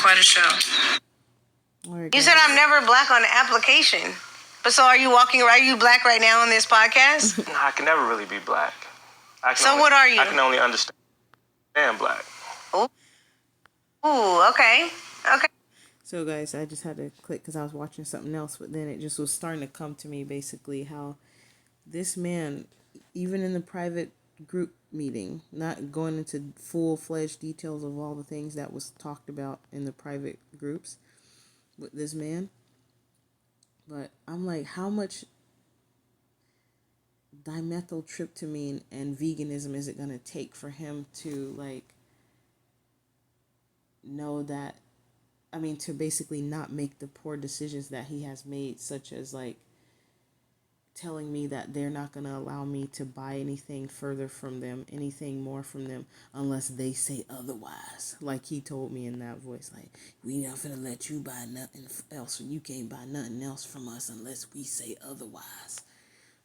quite a show. Right, you said I'm never black on the application. But so are you black right now on this podcast? No, I can never really be black. What are you? I can only understand black. Ooh, okay. Okay. So guys, I just had to click because I was watching something else, but then it just was starting to come to me basically how this man, even in the private group meeting, not going into full-fledged details of all the things that was talked about in the private groups with this man, but I'm like, how much dimethyltryptamine and veganism is it going to take for him to like know that, to basically not make the poor decisions that he has made, such as like telling me that they're not going to allow me to buy anything further from them, anything more from them, unless they say otherwise. Like he told me in that voice, like, we not finna let you buy nothing else, and you can't buy nothing else from us unless we say otherwise.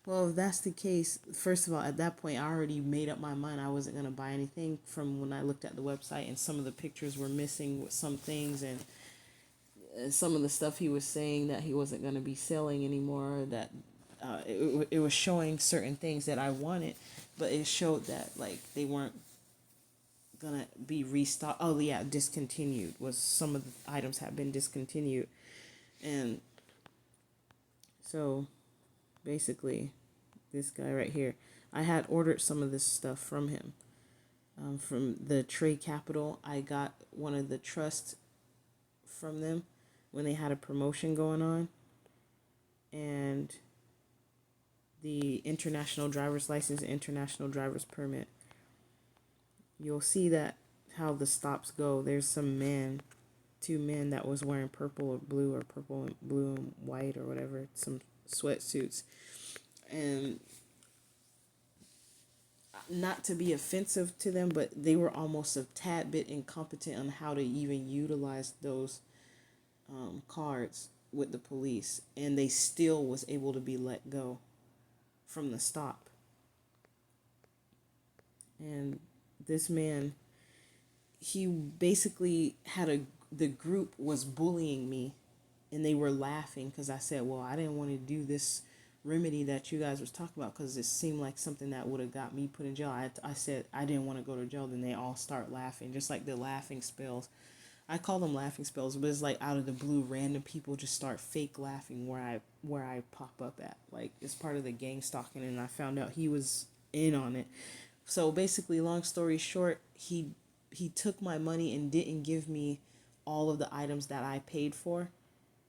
Well, if that's the case, first of all, at that point, I already made up my mind I wasn't going to buy anything from when I looked at the website, and some of the pictures were missing with some things, and some of the stuff he was saying that he wasn't going to be selling anymore, that it was showing certain things that I wanted, but it showed that like they weren't going to be restocked. Oh yeah, discontinued, was some of the items had been discontinued. And so basically this guy right here, I had ordered some of this stuff from him, from the Trade Capital. I got one of the trusts from them when they had a promotion going on, and the international driver's license, international driver's permit. You'll see that how the stops go. There's two men that was wearing purple or blue, or purple and blue and white or whatever, some sweatsuits. And not to be offensive to them, but they were almost a tad bit incompetent on how to even utilize those cards with the police, and they still was able to be let go from the stop. And this man, he basically the group was bullying me, and they were laughing because I said, well, I didn't want to do this remedy that you guys was talking about because it seemed like something that would have got me put in jail. I said I didn't want to go to jail. Then they all start laughing, just like the laughing spells. I call them laughing spells, but it's like out of the blue, random people just start fake laughing where I pop up at. Like, it's part of the gang stalking, and I found out he was in on it. So basically, long story short, he took my money and didn't give me all of the items that I paid for.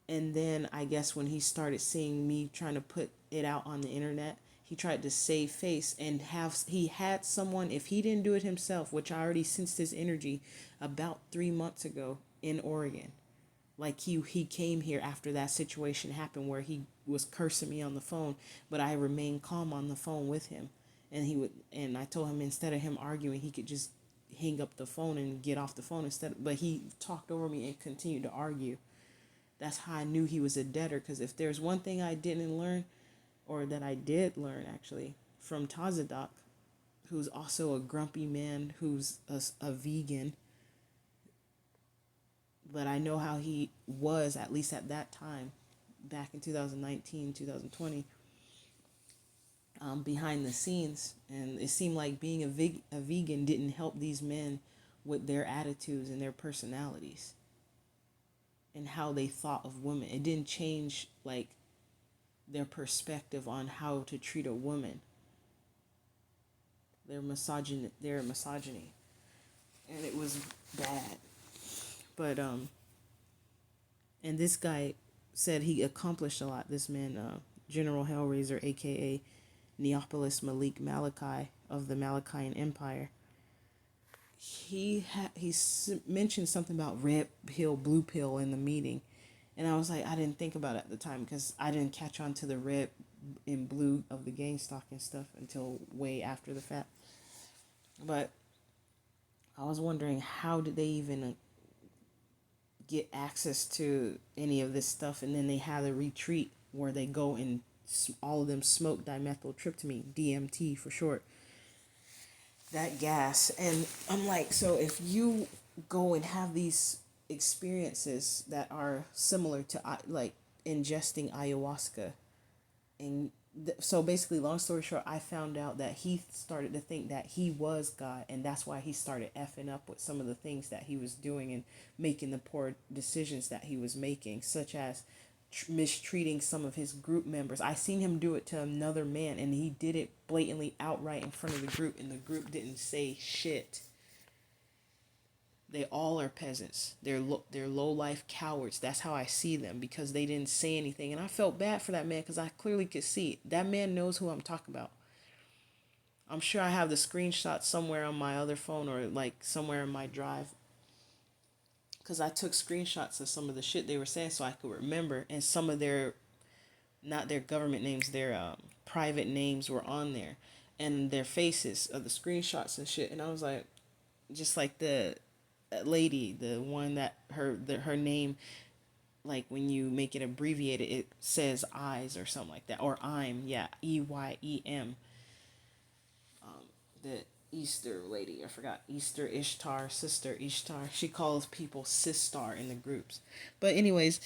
And then I guess when he started seeing me trying to put it out on the internet, he tried to save face and he had someone, if he didn't do it himself, which I already sensed his energy about 3 months ago in Oregon. Like he came here after that situation happened where he was cursing me on the phone, but I remained calm on the phone with him. And I told him instead of him arguing, he could just hang up the phone and get off the phone but he talked over me and continued to argue. That's how I knew he was a debtor, because if there's one thing I didn't learn, or that I did learn actually, from Tazadak, who's also a grumpy man who's a vegan, but I know how he was, at least at that time, back in 2019, 2020, behind the scenes. And it seemed like being a vegan didn't help these men with their attitudes and their personalities and how they thought of women. It didn't change like their perspective on how to treat a woman. Their misogyny, and it was bad. But and this guy said he accomplished a lot. This man, General Hellraiser, aka Neopolis Malik Malachi of the Malachian Empire. He mentioned something about red pill, blue pill in the meeting. And I was like, I didn't think about it at the time because I didn't catch on to the red and blue of the gang stalking stuff until way after the fact. But I was wondering, how did they even get access to any of this stuff? And then they had a retreat where they go and all of them smoke dimethyltryptamine, DMT for short. That gas. And I'm like, so if you go and have these experiences that are similar to like ingesting ayahuasca. And so basically, long story short, I found out that he started to think that he was God, and that's why he started effing up with some of the things that he was doing and making the poor decisions that he was making, such as mistreating some of his group members. I seen him do it to another man, and he did it blatantly outright in front of the group, and the group didn't say shit. They all are peasants. They're low life cowards. That's how I see them, because they didn't say anything, and I felt bad for that man because I clearly could see that man knows who I'm talking about. I'm sure I have the screenshot somewhere on my other phone or like somewhere in my drive, because I took screenshots of some of the shit they were saying so I could remember, and some of their, not their government names, their private names were on there, and their faces of the screenshots and shit, and I was like, just like the lady, the one that her name, like when you make it abbreviated, it says eyes or something like that, or I'm, yeah, EYEM. The Easter lady, I forgot, Easter Ishtar, sister Ishtar. She calls people sistar in the groups. But anyways,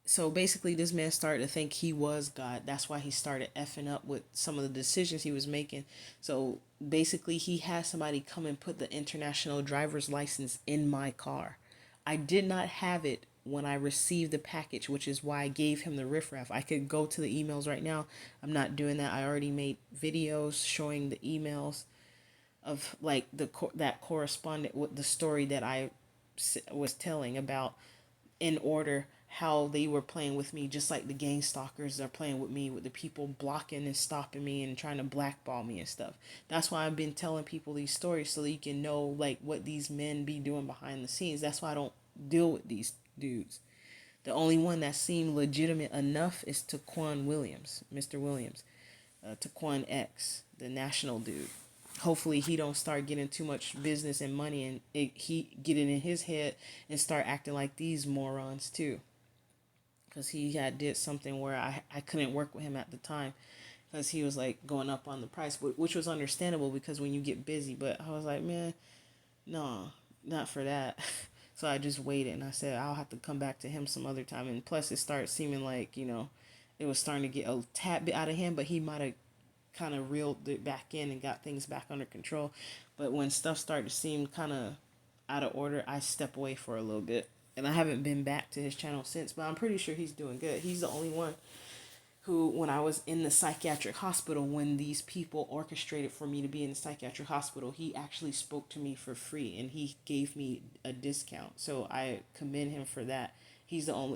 so basically this man started to think he was God. That's why he started effing up with some of the decisions he was making. So basically he had somebody come and put the international driver's license in my car. I did not have it when I received the package, which is why I gave him the riffraff. I could go to the emails right now. I'm not doing that. I already made videos showing the emails of like that corresponded with the story that I was telling about, in order how they were playing with me, just like the gang stalkers are playing with me, with the people blocking and stopping me and trying to blackball me and stuff. That's why I've been telling people these stories, so that you can know like what these men be doing behind the scenes. That's why I don't deal with these dudes. The only one that seemed legitimate enough is Taquan Williams, Mr. Williams, Taquan X, the national dude. Hopefully he don't start getting too much business and money, and he get it in his head and start acting like these morons too. Because he had did something where I couldn't work with him at the time, because he was like going up on the price, which was understandable because when you get busy. But I was like, man, no, not for that. So I just waited, and I said I'll have to come back to him some other time. And plus it started seeming like, it was starting to get a tad bit out of hand, but he might have kind of reeled it back in and got things back under control. But when stuff started to seem kind of out of order, I step away for a little bit. And I haven't been back to his channel since, but I'm pretty sure he's doing good. He's the only one who, when I was in the psychiatric hospital, when these people orchestrated for me to be in the psychiatric hospital, he actually spoke to me for free and he gave me a discount. So I commend him for that.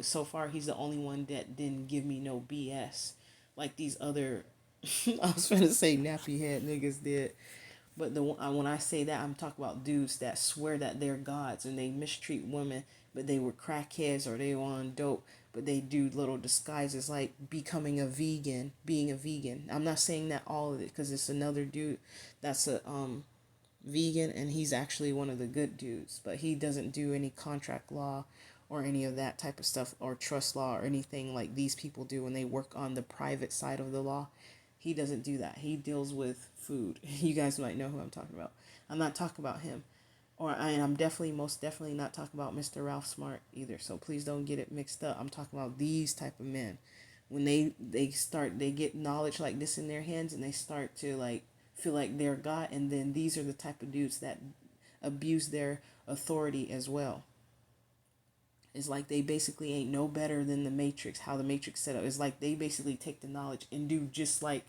So far, he's the only one that didn't give me no BS like these other, I was trying to say nappy head niggas did. But when I say that, I'm talking about dudes that swear that they're gods and they mistreat women, but they were crackheads or they were on dope, but they do little disguises like becoming a vegan, being a vegan. I'm not saying that all of it, because it's another dude that's a vegan, and he's actually one of the good dudes, but he doesn't do any contract law or any of that type of stuff, or trust law or anything like these people do when they work on the private side of the law. He doesn't do that. He deals with food. You guys might know who I'm talking about. I'm not talking about him. And I'm definitely, most definitely not talking about Mr. Ralph Smart either. So please don't get it mixed up. I'm talking about these type of men. When they get knowledge like this in their hands, and they start to like feel like they're God, and then these are the type of dudes that abuse their authority as well. It's like they basically ain't no better than the Matrix, how the Matrix set up. It's like they basically take the knowledge and do just like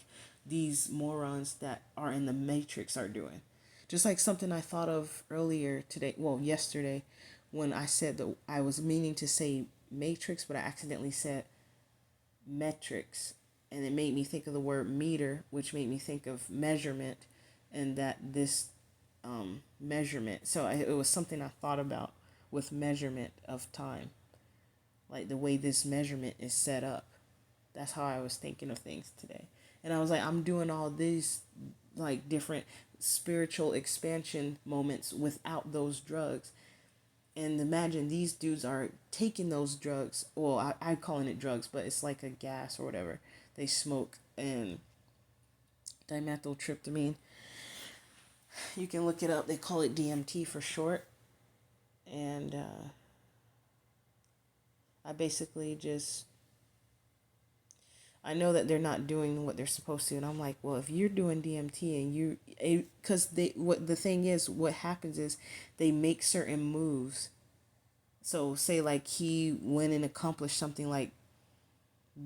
these morons that are in the Matrix are doing. Just like something I thought of earlier today, well, yesterday, when I said that I was meaning to say Matrix, but I accidentally said metrics. And it made me think of the word meter, which made me think of measurement, and that this measurement. So it was something I thought about with measurement of time, like the way this measurement is set up. That's how I was thinking of things today. And I was like, I'm doing all these like different spiritual expansion moments without those drugs. And imagine these dudes are taking those drugs. Well, I'm calling it drugs, but it's like a gas or whatever they smoke, and dimethyltryptamine. You can look it up. They call it DMT for short. I basically just, I know that they're not doing what they're supposed to, and I'm like, well, if you're doing DMT and you, because they, what the thing is, what happens is they make certain moves. So say like he went and accomplished something like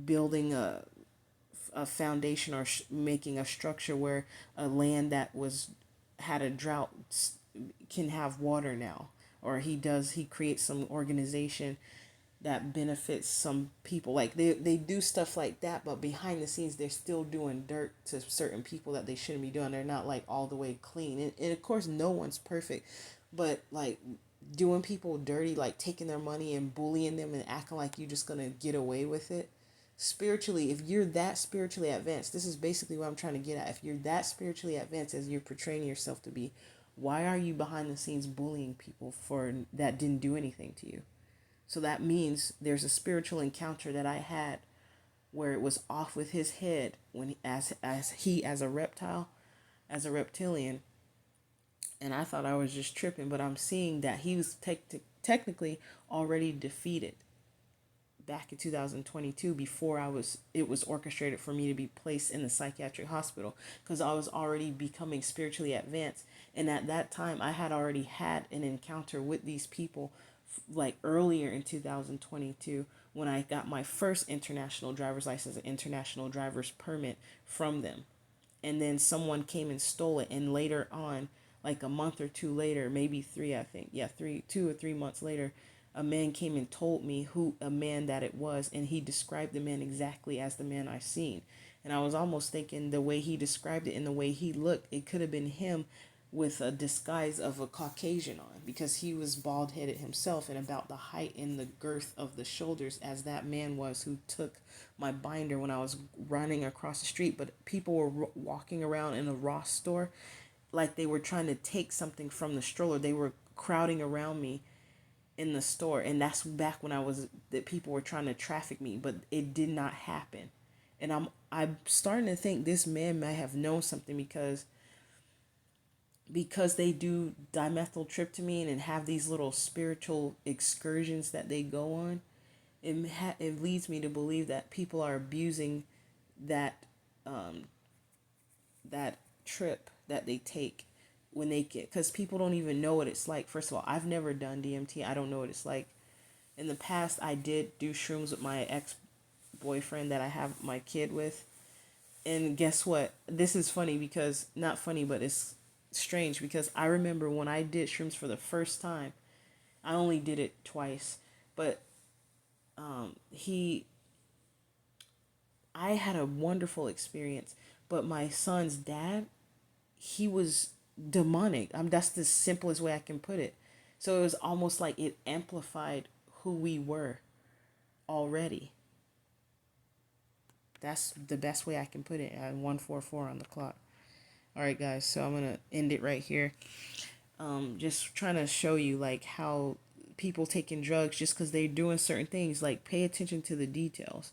building a foundation or making a structure where a land that was had a drought can have water now, or he creates some organization that benefits some people. Like they do stuff like that, but behind the scenes they're still doing dirt to certain people that they shouldn't be doing. They're not like all the way clean, and of course no one's perfect, but like doing people dirty, like taking their money and bullying them and acting like you're just gonna get away with it. Spiritually, if you're that spiritually advanced, this is basically what I'm trying to get at. If you're that spiritually advanced as you're portraying yourself to be, why are you behind the scenes bullying people for that didn't do anything to you? So that means there's a spiritual encounter that I had where it was off with his head when he as a reptile, as a reptilian, and I thought I was just tripping, but I'm seeing that he was technically already defeated back in 2022 before it was orchestrated for me to be placed in the psychiatric hospital, because I was already becoming spiritually advanced, and at that time I had already had an encounter with these people like earlier in 2022 when I got my first international driver's license and international driver's permit from them. And then someone came and stole it, and later on, like a month or two later, maybe three, I think, yeah, 2 or 3 months later, a man came and told me who a man that it was, and he described the man exactly as the man I seen. And I was almost thinking the way he described it and the way he looked, it could have been him with a disguise of a Caucasian on, because he was bald headed himself and about the height and the girth of the shoulders as that man was who took my binder when I was running across the street. But people were walking around in a Ross store like they were trying to take something from the stroller. They were crowding around me in the store, and that's back when that people were trying to traffic me, but it did not happen. And I'm starting to think this man might have known something, because they do dimethyltryptamine and have these little spiritual excursions that they go on. It leads me to believe that people are abusing that that trip that they take when they get, because people don't even know what it's like. First of all, I've never done DMT. I don't know what it's like. In the past, I did do shrooms with my ex-boyfriend that I have my kid with. And guess what? This is funny, because not funny, but it's strange, because I remember when I did shrooms for the first time, I only did it twice, but he I had a wonderful experience, but my son's dad, he was demonic. That's the simplest way I can put it. So it was almost like it amplified who we were already. That's the best way I can put it at 1:44 on the clock. All right, guys, so I'm going to end it right here. Just trying to show you like how people taking drugs just because they're doing certain things, like pay attention to the details,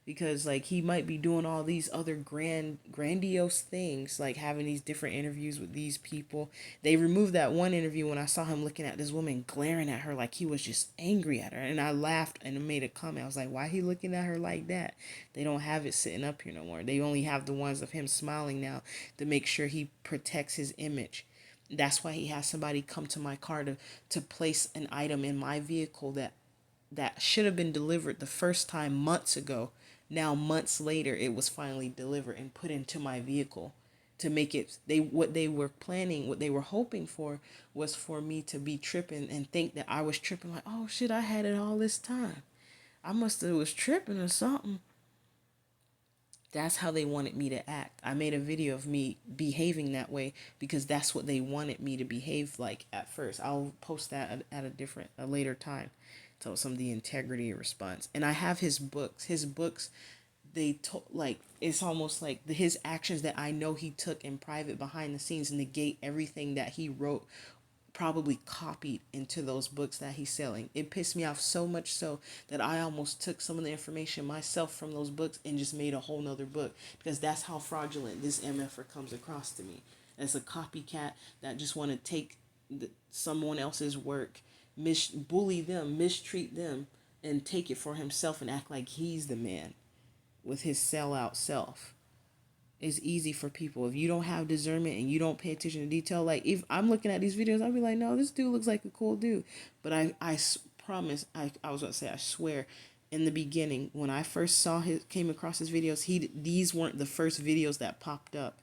because like he might be doing all these other grandiose things, like having these different interviews with these people. They removed that one interview when I saw him looking at this woman, glaring at her like he was just angry at her, and I laughed and made a comment. I was like, why he looking at her like that? They don't have it sitting up here no more. They only have the ones of him smiling now to make sure he protects his image. That's why he has somebody come to my car to place an item in my vehicle that should have been delivered the first time months ago. Now months later, it was finally delivered and put into my vehicle to make it, what they were planning, what they were hoping for was for me to be tripping and think that I was tripping, like, oh shit, I had it all this time. I must have was tripping or something. That's how they wanted me to act. I made a video of me behaving that way because that's what they wanted me to behave like at first. I'll post that at a later time. So some of the integrity response. And I have his books. His books, like, it's almost like his actions that I know he took in private behind the scenes negate everything that he wrote, probably copied into those books that he's selling. It pissed me off so much so that I almost took some of the information myself from those books and just made a whole nother book, because that's how fraudulent this MFer comes across to me, as a copycat that just want to take someone else's work, bully them, mistreat them, and take it for himself and act like he's the man with his sellout self. It's easy for people. If you don't have discernment and you don't pay attention to detail, like if I'm looking at these videos, I'll be like, no, this dude looks like a cool dude. But promise, I was going to say, I swear, in the beginning, when I first came across his videos, these weren't the first videos that popped up.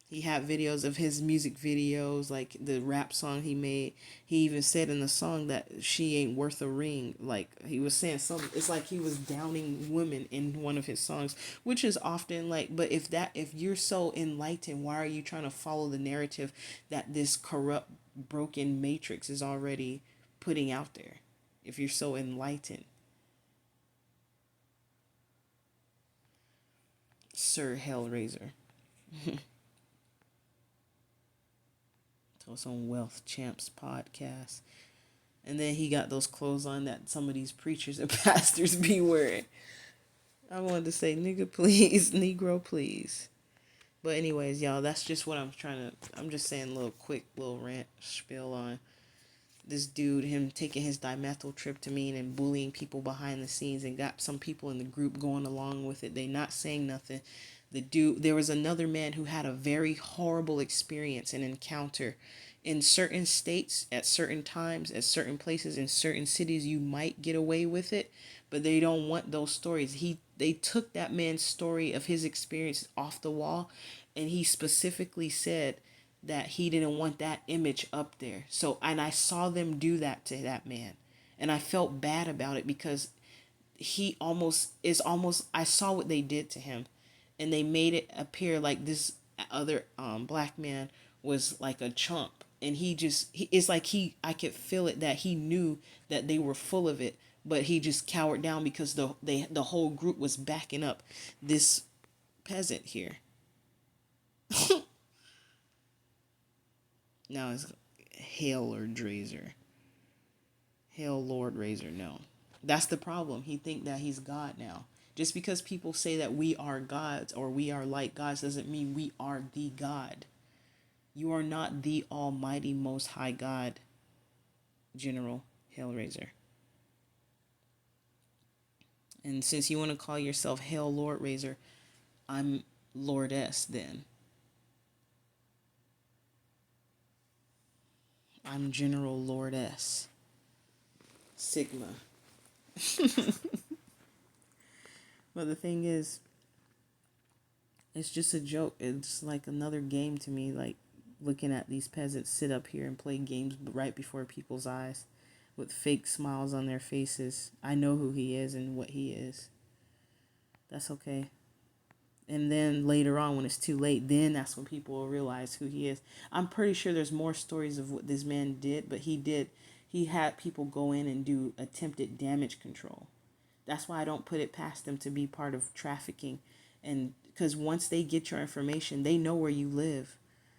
He had videos of his music videos, like the rap song he made. He even said in the song that she ain't worth a ring. Like he was saying something. It's like he was downing women in one of his songs, which is often like, but if you're so enlightened, why are you trying to follow the narrative that this corrupt, broken matrix is already putting out there? If you're so enlightened. Sir Hellraiser. So on Wealth Champs podcast. And then he got those clothes on that some of these preachers and pastors be wearing. I wanted to say, nigga, please. Negro, please. But anyways, y'all, that's just what I'm just saying a little quick little rant spiel on this dude, him taking his dimethyl tryptamine and bullying people behind the scenes and got some people in the group going along with it. They not saying nothing. There was another man who had a very horrible experience and encounter in certain states at certain times at certain places in certain cities. You might get away with it, but they don't want those stories. They took that man's story of his experience off the wall, and he specifically said that he didn't want that image up there. So, and I saw them do that to that man, and I felt bad about it because I saw what they did to him, and they made it appear like this other black man was like a chump, and it's like I could feel it that he knew that they were full of it, but he just cowered down because the whole group was backing up this peasant here. Now it's Hail or Drazer. Hail Lord Razor, no. That's the problem. He think that he's God now. Just because people say that we are gods or we are like gods doesn't mean we are the God. You are not the almighty most high God, General Hellraiser. And since you want to call yourself Hail Lord Razor, I'm Lordess then. I'm General Lordess. Sigma. But the thing is, it's just a joke. It's like another game to me, like looking at these peasants sit up here and play games right before people's eyes with fake smiles on their faces. I know who he is and what he is. That's okay. And then later on, when it's too late, then that's when people will realize who he is. I'm pretty sure there's more stories of what this man did, but he had people go in and do attempted damage control. That's why I don't put it past them to be part of trafficking. And because once they get your information, they know where you live.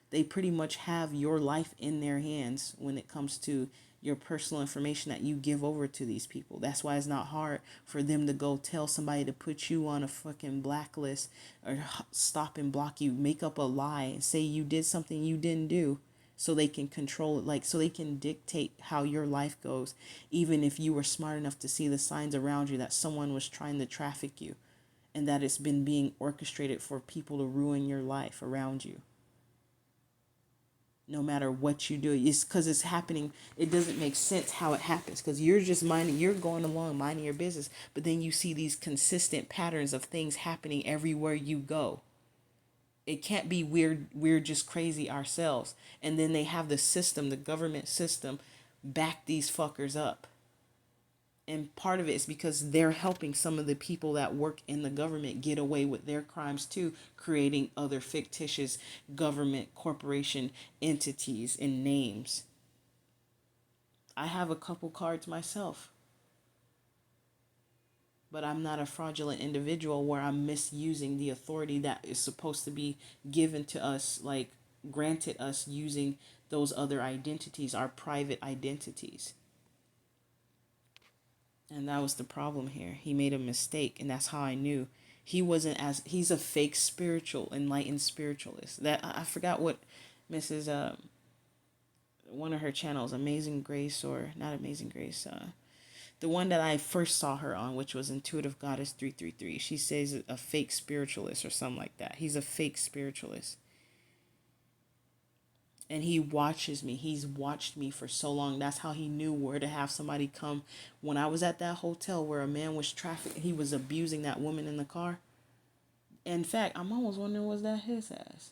They pretty much have your life in their hands when it comes to your personal information that you give over to these people. That's why it's not hard for them to go tell somebody to put you on a fucking blacklist or stop and block you, make up a lie and say you did something you didn't do, so they can control it, like so they can dictate how your life goes, even if you were smart enough to see the signs around you that someone was trying to traffic you and that it's been being orchestrated for people to ruin your life around you. No matter what you do, it's because it's happening. It doesn't make sense how it happens because you're going along minding your business, but then you see these consistent patterns of things happening everywhere you go. It can't be we're just crazy ourselves. And then they have the government system, back these fuckers up. And part of it is because they're helping some of the people that work in the government get away with their crimes too, creating other fictitious government corporation entities and names. I have a couple cards myself. But I'm not a fraudulent individual where I'm misusing the authority that is supposed to be given to us, like granted us using those other identities, our private identities. And that was the problem here. He made a mistake, and that's how I knew. He's a fake enlightened spiritualist. That I forgot what one of her channels, Amazing Grace, or not Amazing Grace, The one that I first saw her on, which was Intuitive Goddess 333. She says a fake spiritualist or something like that. He's a fake spiritualist. And he watches me. He's watched me for so long. That's how he knew where to have somebody come. When I was at that hotel where a man was trafficking, he was abusing that woman in the car. In fact, I'm almost wondering, was that his ass?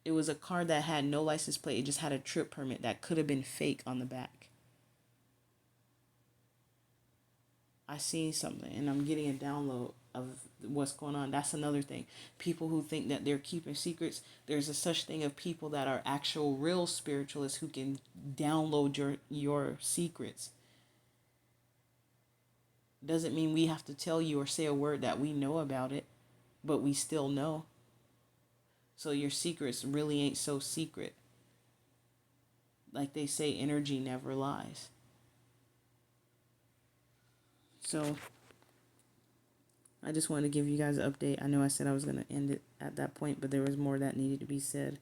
It was a car that had no license plate. It just had a trip permit that could have been fake on the back. I seen something and I'm getting a download of what's going on. That's another thing. People who think that they're keeping secrets, there's a such thing of people that are actual real spiritualists who can download your secrets. Doesn't mean we have to tell you or say a word that we know about it, but we still know. So your secrets really ain't so secret. Like they say, energy never lies. So I just wanted to give you guys an update. I know I said I was going to end it at that point, but there was more that needed to be said.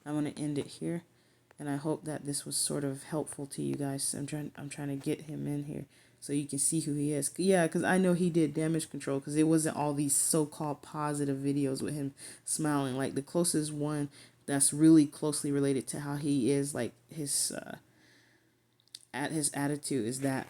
I'm going to end it here, and I hope that this was sort of helpful to you guys. I'm trying to get him in here so you can see who he is. Yeah, because I know he did damage control, because it wasn't all these so-called positive videos with him smiling. Like the closest one that's really closely related to how he is, like his attitude, is that